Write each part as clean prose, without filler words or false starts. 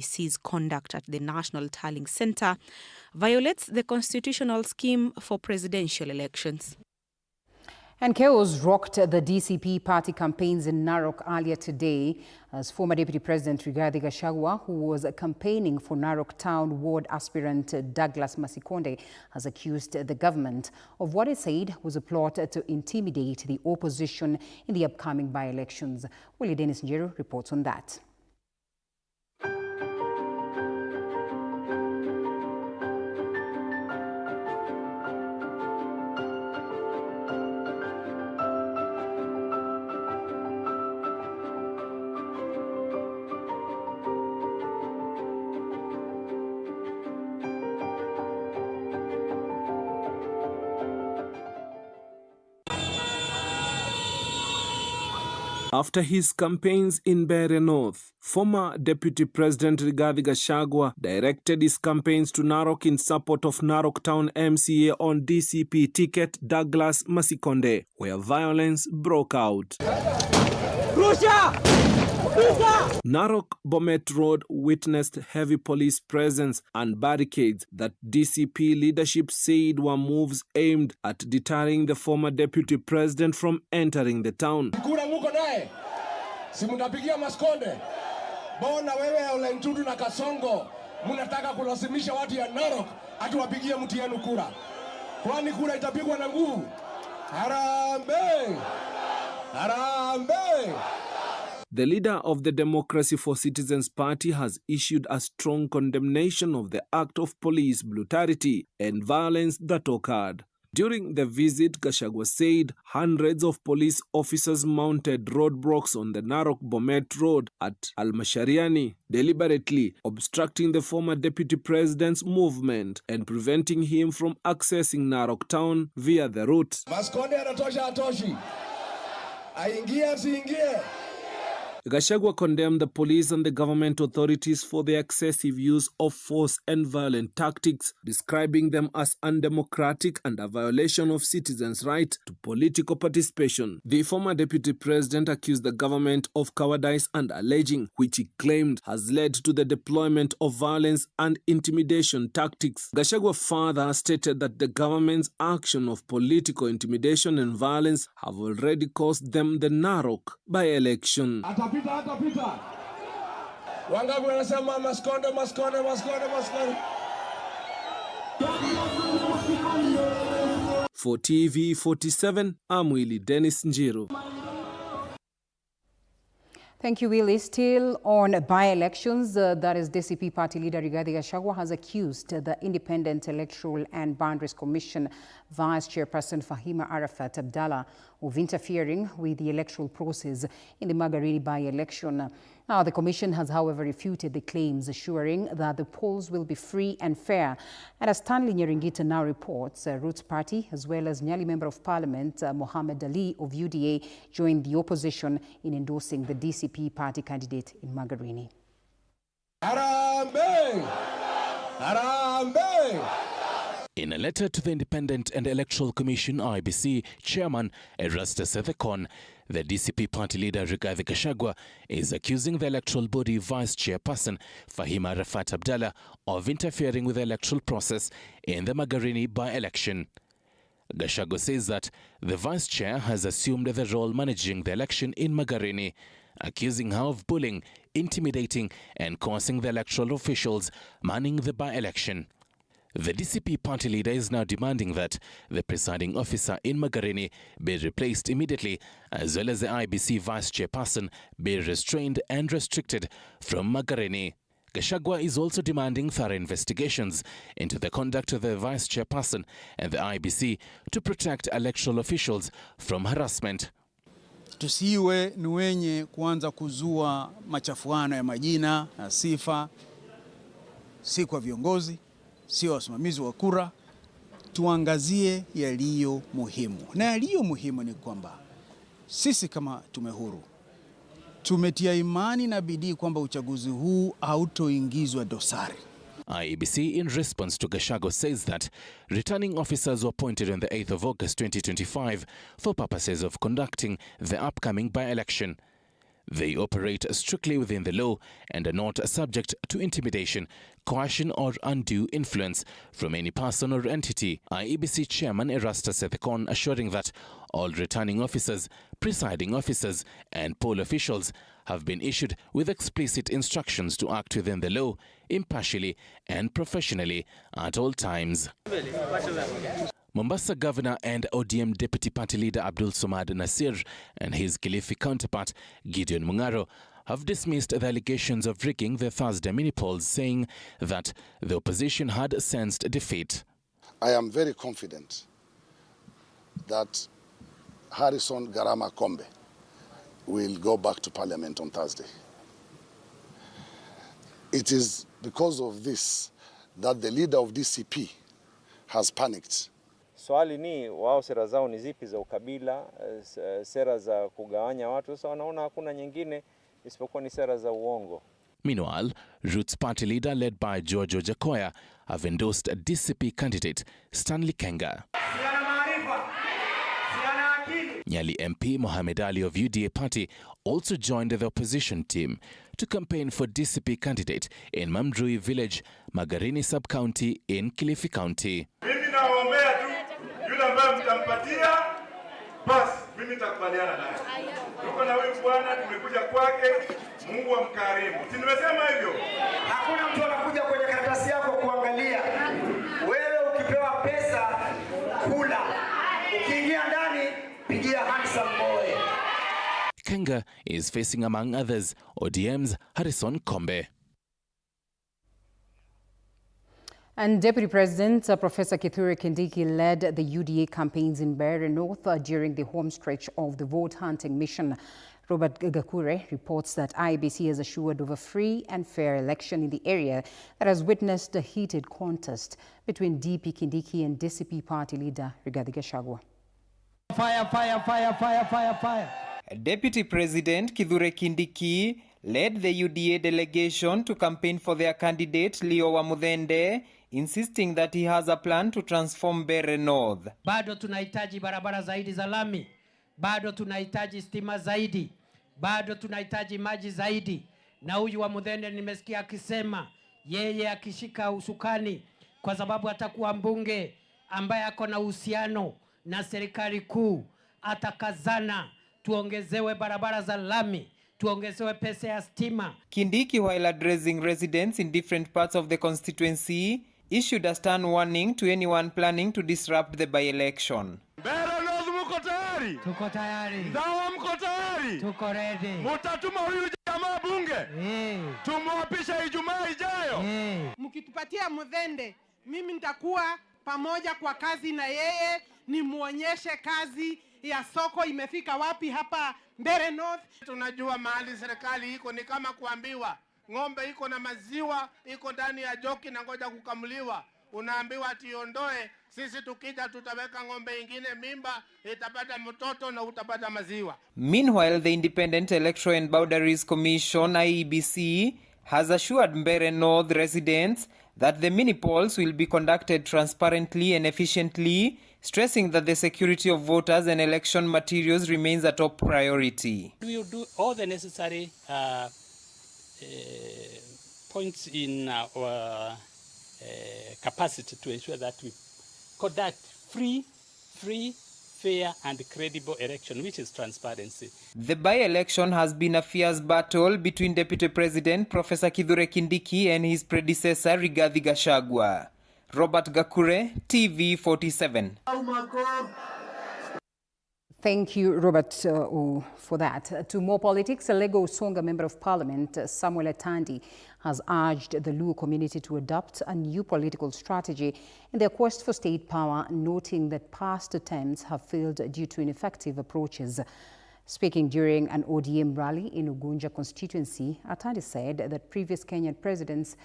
IEBC's conduct at the National Tallying Center violates the constitutional scheme for presidential elections. And chaos rocked the DCP party campaigns in Narok earlier today as former Deputy President Rigathi Gachagua, who was campaigning for Narok Town Ward aspirant Douglas Masikonde, has accused the government of what he said was a plot to intimidate the opposition in the upcoming by-elections. Willie Dennis Njeru reports on that. After his campaigns in Mbeere North, former Deputy President Rigathi Gachagua directed his campaigns to Narok in support of Narok Town MCA on DCP ticket Douglas Masikonde, where violence broke out. Narok Bomet Road witnessed heavy police presence and barricades that DCP leadership said were moves aimed at deterring the former deputy president from entering the town. Si mnapigia Masikonde, bona wewe ole Ntutu na Kasongo mnataka kulazimisha watu ya Narok atuwapigie mtu yenu kura. Kwani kura itapigwa na nguvu? Harambee! Harambee! The leader of the Democracy for Citizens Party has issued a strong condemnation of the act of police brutality and violence that occurred. During the visit, Gachagua said hundreds of police officers mounted roadblocks on the Narok Bomet Road at Al-Mashariani, deliberately obstructing the former deputy president's movement and preventing him from accessing Narok town via the route. Masikonde anatosha atoshi. Aingie asiingie. Gachagua condemned the police and the government authorities for their excessive use of force and violent tactics, describing them as undemocratic and a violation of citizens' right to political participation. The former deputy president accused the government of cowardice and alleging, which he claimed has led to the deployment of violence and intimidation tactics. Gachagua further stated that the government's action of political intimidation and violence have already cost them the Narok by-election. Wangapi wanasema Masikonde, Masikonde, Masikonde, Masikonde. For TV47, I'm Willie Dennis Njeru. Thank you, Willie. Still on by-elections, that is DCP party leader Rigathi Gachagua has accused the Independent Electoral and Boundaries Commission Vice Chairperson Fahima Arafat Abdallah of interfering with the electoral process in the Magarini by-election. Now, the commission has, however, refuted the claims, assuring that the polls will be free and fair. And as Stanley Nyeringita now reports, Roots Party, as well as Nyali Member of Parliament Mohammed Ali of UDA, joined the opposition in endorsing the DCP party candidate in Magarini. Harambee! Harambee! In a letter to the Independent and Electoral Commission IEBC Chairman Erastus Ethekon, the DCP party leader Rigathi Gachagua is accusing the electoral body vice chairperson Fahima Arafat Abdallah of interfering with the electoral process in the Magarini by-election. Gachagua says that the vice chair has assumed the role managing the election in Magarini, accusing her of bullying, intimidating and coercing the electoral officials manning the by-election. The DCP party leader is now demanding that the presiding officer in Magarini be replaced immediately, as well as the IEBC vice chairperson be restrained and restricted from Magarini. Gachagua is also demanding thorough investigations into the conduct of the vice chairperson and the IEBC to protect electoral officials from harassment. Tusiwe ni wenye kuanza kuzua machafuano ya majina na sifa, si kwa viongozi, sio wasimamizi wa kura. Tuangazie yaliyo muhimu, na yaliyo muhimu ni kwamba sisi kama tume huru tumetia imani na bidii kwamba uchaguzi huu hautoingizwa dosari. IEBC, in response to Gachagua, says that returning officers were appointed on the 8th of August 2025 for purposes of conducting the upcoming by-election. They operate strictly within the law and are not subject to intimidation, coercion or undue influence from any person or entity. IEBC Chairman Erastus Ethekon assuring that all returning officers, presiding officers and poll officials have been issued with explicit instructions to act within the law, impartially and professionally at all times. Mombasa Governor and ODM Deputy Party Leader Abdul Somad Nasir and his Kilifi counterpart Gideon Mungaro have dismissed the allegations of rigging the Thursday mini polls, saying that the opposition had sensed defeat. I am very confident that Harrison Garama Kombe will go back to Parliament on Thursday. It is because of this that the leader of DCP has panicked. Swali ni wao sera zao ni zipi za ukabila, sera za kugawanya watu. Sasa wanaona hakuna nyingine isipokuwa ni sera za uongo. Meanwhile, Roots Party leader led by George Gachagua have endorsed a DCP candidate, Stanley Kenga. Nyali MP Mohamed Ali of UDA party also joined the opposition team to campaign for DCP candidate in Mbeere village, Magarini sub-county in Kilifi County. Mimi naombea tu yule ambaye mtampatia basi mimi nitakubaliana naye. Tuko na huyu bwana tumekuja kwake, Mungu amkarimu. Si nimesema hivyo? Hakuna mtu anakuja kwenye karatasi yako kuangalia. Wewe ukipewa pesa kula. Ukiingia ndani pigia handsome boy. Kenga is facing, among others, ODM's Harrison Kombe. And Deputy President Professor Kithure Kindiki led the UDA campaigns in Mbeere North during the home stretch of the vote hunting mission. Robert Gakure reports that IEBC has assured of a free and fair election in the area that has witnessed a heated contest between DP Kindiki and DCP party leader Rigathi Gachagua. Fire, fire, fire, fire, fire, fire. Deputy President Kithure Kindiki led the UDA delegation to campaign for their candidate Leo Wamuthende, insisting that he has a plan to transform Mbeere North. Bado tunahitaji barabara zaidi za lami, bado tunahitaji stima zaidi, bado tunahitaji maji zaidi. Na huyu Wamuthende nimesikia akisema yeye akishika usukani kwa sababu atakuwa mbunge ambaye ako na uhusiano na serikali kuu, atakazana tuongezewe barabara za lami, tuongezewe pesa ya stima. Kindiki, while addressing residents in different parts of the constituency, issued a stern warning to anyone planning to disrupt the by-election. Mbeere North mko tayari? Tuko tayari. Ndawa mko tayari? Tuko ready. Mutatuma huyu jamaa bunge? Tumwapisha Ijumaa ijayo? Mkitupatia Muthende, mimi nitakuwa pamoja kwa kazi na yeye, nimuonyeshe kazi ya soko imefika wapi hapa Mbeere North. Tunajua mahali serikali iko ni kama kuambiwa ng'ombe iko na maziwa iko ndani ya joki na ngoja kukamuliwa. Unaambiwa tiondoe, sisi tukija tutaweka ng'ombe ingine mimba, itapata mtoto na utapata maziwa. Meanwhile, the Independent Electoral and Boundaries Commission IEBC has assured Mbeere North residents that the mini polls will be conducted transparently and efficiently, stressing that the security of voters and election materials remains a top priority. We will do all the necessary points in our capacity to ensure that we conduct free, fair and credible election, which is transparency. The by-election has been a fierce battle between Deputy President Professor Kithure Kindiki and his predecessor Rigathi Gachagua. Robert Gakure, TV 47. Thank you, Robert, for that. To more politics, a Lego Songa Member of Parliament, Samuel Atandi, has urged the Luo community to adopt a new political strategy in their quest for state power, noting that past attempts have failed due to ineffective approaches. Speaking during an ODM rally in Ugunja constituency, Atandi said that previous Kenyan presidents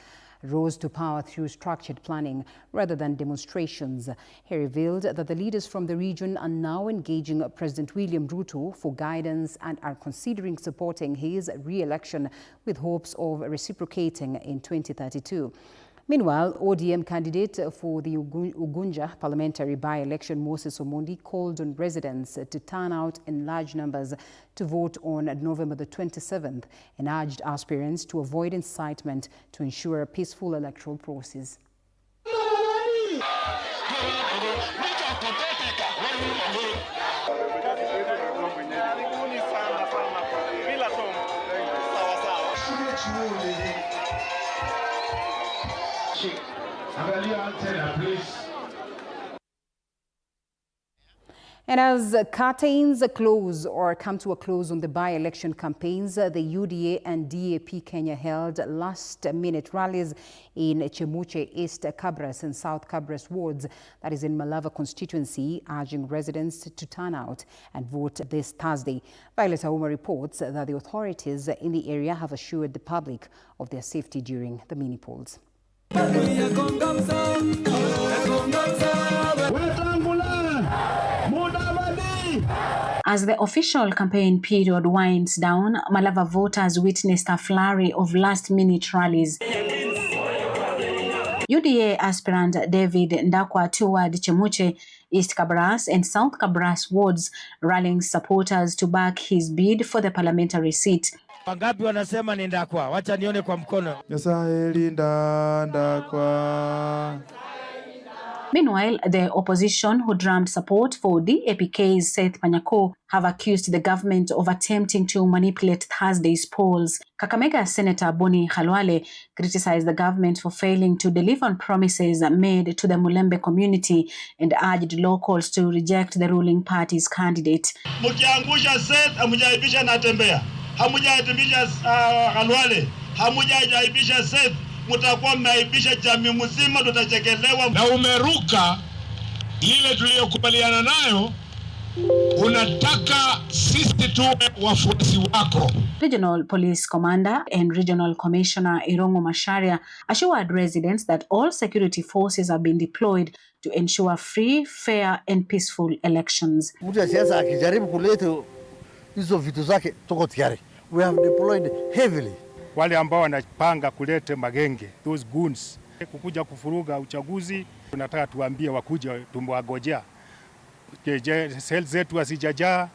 rose to power through structured planning rather than demonstrations. He revealed that the leaders from the region are now engaging President William Ruto for guidance and are considering supporting his re-election with hopes of reciprocating in 2032. Meanwhile, ODM candidate for the Ugunja parliamentary by-election Moses Omondi called on residents to turn out in large numbers to vote on November the 27th and urged aspirants to avoid incitement to ensure a peaceful electoral process. And as curtains close or come to a close on the by-election campaigns, the UDA and DAP Kenya held last-minute rallies in Chemuche, East Kabras and South Kabras wards, that is in Malava constituency, urging residents to turn out and vote this Thursday. Violet Auma reports that the authorities in the area have assured the public of their safety during the mini-polls. As the official campaign period winds down, Malava voters witnessed a flurry of last-minute rallies. UDA aspirant David Ndakwa toured Chemuche, East Kabras and South Kabras wards, rallying supporters to back his bid for the parliamentary seat. Wangapi wanasema ni Ndakwa? Wacha nione kwa mkono. Meanwhile, the opposition, who drummed support for DAPK's Seth Panyako, have accused the government of attempting to manipulate Thursday's polls. Kakamega Senator Boni Khalwale criticized the government for failing to deliver on promises made to the Mulembe community and urged locals to reject the ruling party's candidate. Mukiangusha Seth, hamujaibisha Natembea. Hamujaibisha Khalwale. Hamujaibisha Seth. Mutakuwa mnaibisha jamii mzima, tutachekelewa. Na umeruka ile tuliyokubaliana nayo, unataka sisi tuwe wafuasi wako. Regional Police Commander and Regional Commissioner Irongo Masharia assured residents that all security forces have been deployed to ensure free, fair and peaceful elections. Mtu ya siasa akijaribu kuleta hizo vitu zake, tuko tayari. We have deployed heavily. Wale ambao wanapanga kulete magenge, those goons, kukuja kufuruga uchaguzi, tunataka tuambie wakuje tumwagojea. Sel zetu wasijajaa,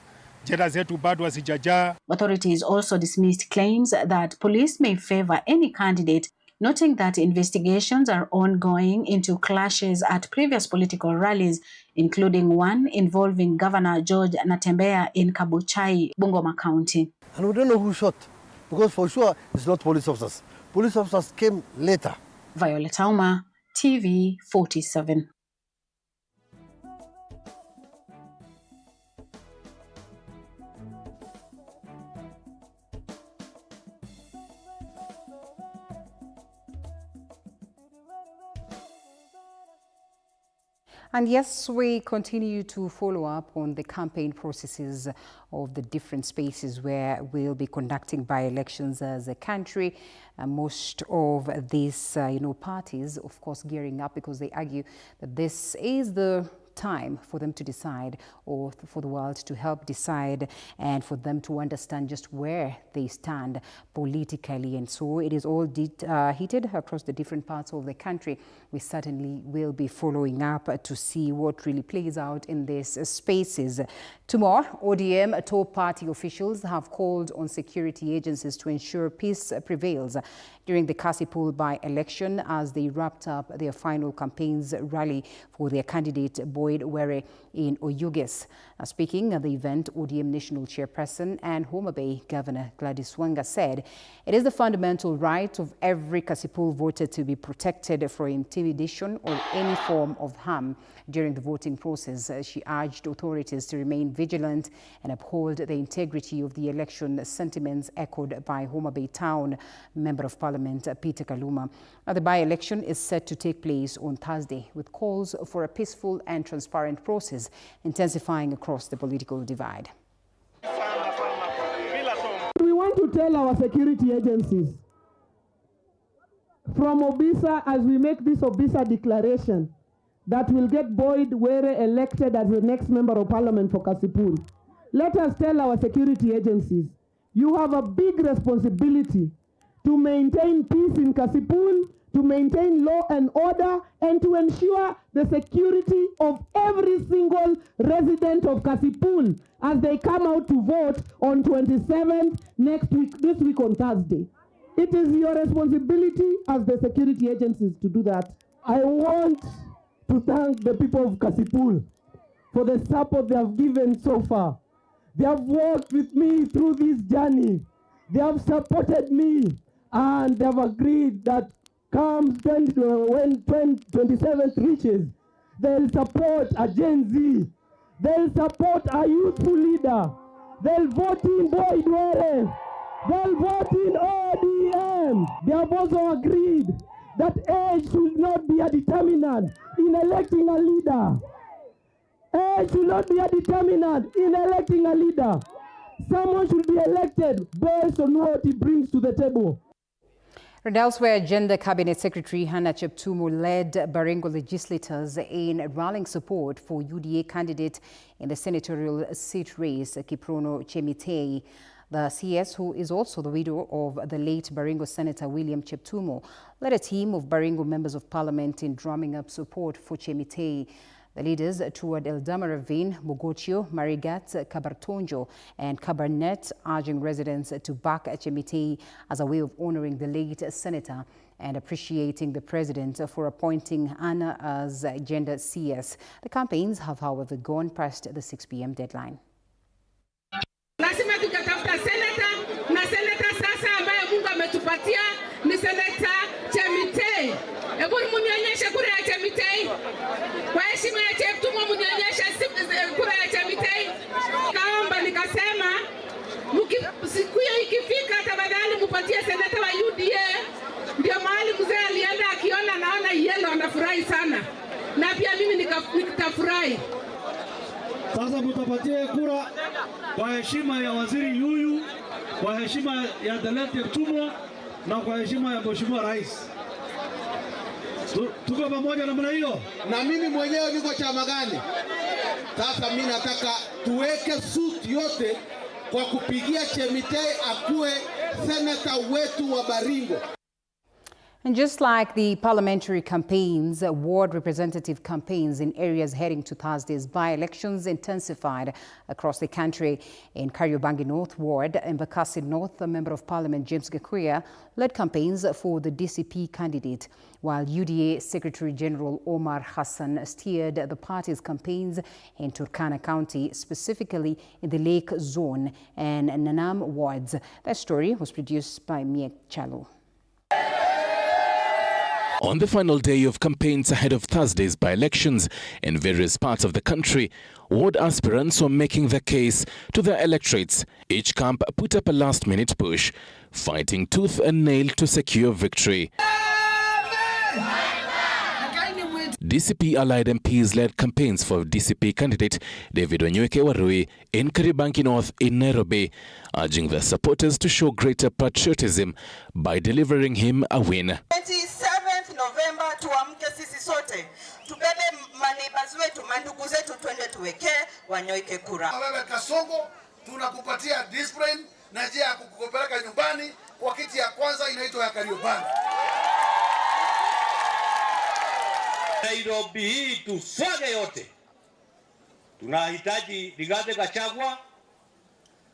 jela zetu bado wasijajaa. Authorities also dismissed claims that police may favor any candidate, noting that investigations are ongoing into clashes at previous political rallies, including one involving Governor George Natembea in Kabuchai, Bungoma County. And we don't know who shot. Because for sure, it's not police officers. Police officers came later. Violet Auma, TV 47. And yes, we continue to follow up on the campaign processes of the different spaces where we'll be conducting by-elections as a country. Most of these, parties, of course, gearing up because they argue that this is the time for them to decide, or for the world to help decide, and for them to understand just where they stand politically. And so it is all heated across the different parts of the country. We certainly will be following up to see what really plays out in these spaces. Tomorrow, ODM top party officials have called on security agencies to ensure peace prevails during the Kasipul by-election as they wrapped up their final campaigns rally for their candidate Boyd Were in Oyuges. Speaking at the event, ODM National Chairperson and Homa Bay Governor Gladys Wanga said it is the fundamental right of every Kasipul voter to be protected from intimidation or any form of harm during the voting process. She urged authorities to remain vigilant and uphold the integrity of the election, sentiments echoed by Homa Bay Town Member of Parliament Peter Kaluma. The by-election is set to take place on Thursday, with calls for a peaceful and transparent process intensifying across the political divide. We want to tell our security agencies from Obisa, as we make this Obisa declaration, that will get Boyd Were elected as the next member of parliament for Kasipul. Let us tell our security agencies, you have a big responsibility to maintain peace in Kasipul, to maintain law and order, and to ensure the security of every single resident of Kasipul as they come out to vote on 27th this week on Thursday. It is your responsibility as the security agencies to do that. I want to thank the people of Kasipul for the support they have given so far. They have worked with me through this journey. They have supported me, and they have agreed that when 27th reaches, they'll support a Gen Z. They'll support a youthful leader. They'll vote in Boyd Were. They'll vote in ODM. They have also agreed that age should not be a determinant in electing a leader. Age should not be a determinant in electing a leader. Someone should be elected based on what he brings to the table. And elsewhere, Gender Cabinet Secretary Hannah Cheptumo led Baringo legislators in rallying support for UDA candidate in the senatorial seat race, Kiprono Chemitei. The CS, who is also the widow of the late Baringo Senator William Cheptumo, led a team of Baringo members of parliament in drumming up support for Chemitei. The leaders toured Eldama Ravine, Mogotio, Marigat, Kabartonjo and Kabarnet, urging residents to back Chemitei as a way of honoring the late senator and appreciating the president for appointing Anna as gender CS. The campaigns have, however, gone past the 6 p.m. deadline. Lazima tukatafuta senator na senator sasa ambaye Mungu ametupatia ni senator Chemitei. Hebu mnionyeshe kura ya Chemitei. Kwa heshima ya Cheptumo mnionyeshe kura ya Chemitei. Kaomba nikasema siku hiyo ikifika tafadhali mpatie senator wa UDA. Ndio mahali mzee alienda akiona naona yellow anafurahi sana. Na pia mimi nikafurahi. Sasa mtapatie kura kwa heshima ya waziri Yuyu, kwa heshima ya Delete Cheptumo na kwa heshima ya Mheshimiwa Rais. Tuko pamoja namna hiyo. Na mimi mwenyewe niko chama gani? Sasa mimi nataka tuweke suit yote kwa kupigia Chemitei akuwe senator wetu wa Baringo. And just like the parliamentary campaigns, ward representative campaigns in areas heading to Thursday's by-elections intensified across the country. In Kariobangi North Ward, Embakasi North, a Member of Parliament James Gachagua led campaigns for the DCP candidate, while UDA Secretary General Omar Hassan steered the party's campaigns in Turkana County, specifically in the Lake Zone and Nanam wards. That story was produced by Miek Chalo. On the final day of campaigns ahead of Thursday's by-elections in various parts of the country, ward aspirants were making their case to their electorates. Each camp put up a last-minute push, fighting tooth and nail to secure victory. DCP allied MPs led campaigns for DCP candidate David Wanyoike Warui in Kariobangi North in Nairobi, urging their supporters to show greater patriotism by delivering him a win. 27th November tuamke sisi sote tubebe maneighbors wetu mandugu zetu twende tuweke Wanyoike kura. Wewe Kasongo tunakupatia discipline na njia ya kukupeleka nyumbani kwa kiti ya kwanza inaitwa ya Kariobangi. Nairobi hii tuswage yote. Tunahitaji Rigathi Gachagua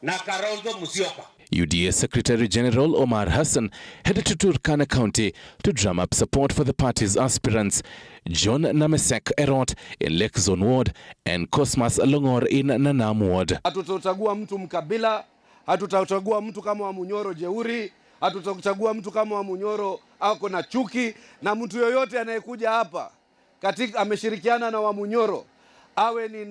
na Kalonzo Musyoka. UDA Secretary General Omar Hassan headed to Turkana County to drum up support for the party's aspirants, John Namesek Erot in Lake Zone Ward and Cosmas Longor in Nanam Ward. Hatutachagua mtu mkabila, hatutachagua mtu kama wa Munyoro jeuri, hatutachagua mtu kama wa Munyoro ako na chuki, na mtu yoyote anayekuja hapa katika ameshirikiana na wa Munyoro, awe ni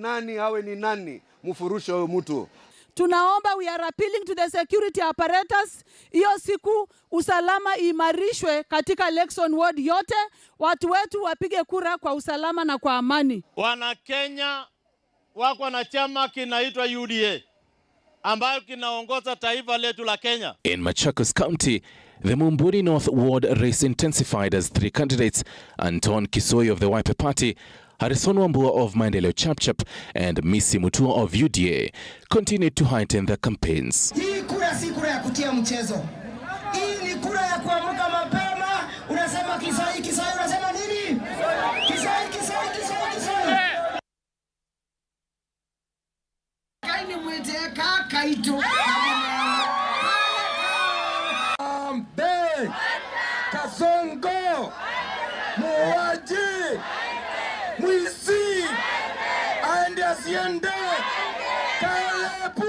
nani, mfurushe huyo mtu. Tunaomba, we are appealing to the security apparatus. Hiyo siku usalama imarishwe katika Lexon Ward yote. Watu wetu wapige kura kwa usalama na kwa amani. Wana Kenya wako na chama kinaitwa UDA ambayo kinaongoza taifa letu la Kenya. In Machakos County, the Mbeere North Ward race intensified as three candidates, Anton Kisoi of the Wiper Party, Harrison Wambua of Maendeleo Chapchap and Missy Mutua of UDA continued to heighten their campaigns. Hii kura si kura ya kutia mchezo. Hii ni kura ya kuamka mapema Unasema Kisai, Kisai, unasema nini? Kisai, Kisai, Kisai, Kisai. Kaini mweteka kaito. Ambe. Kasongo. Muwaji. Mwizi. Aende asiende. Kalebu.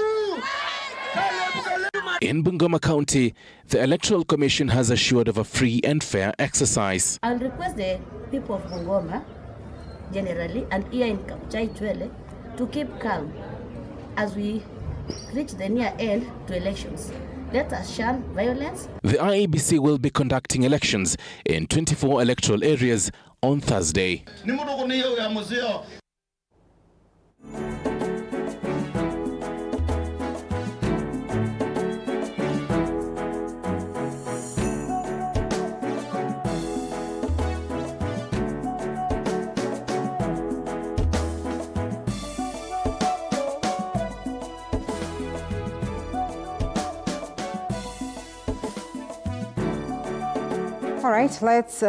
In Bungoma County, the Electoral Commission has assured of a free and fair exercise. I'll request the people of Bungoma, generally, and here in Kabuchai Chwele, to keep calm as we reach the near end to elections. Let us shun violence. The IEBC will be conducting elections in 24 electoral areas on Thursday. All right, let's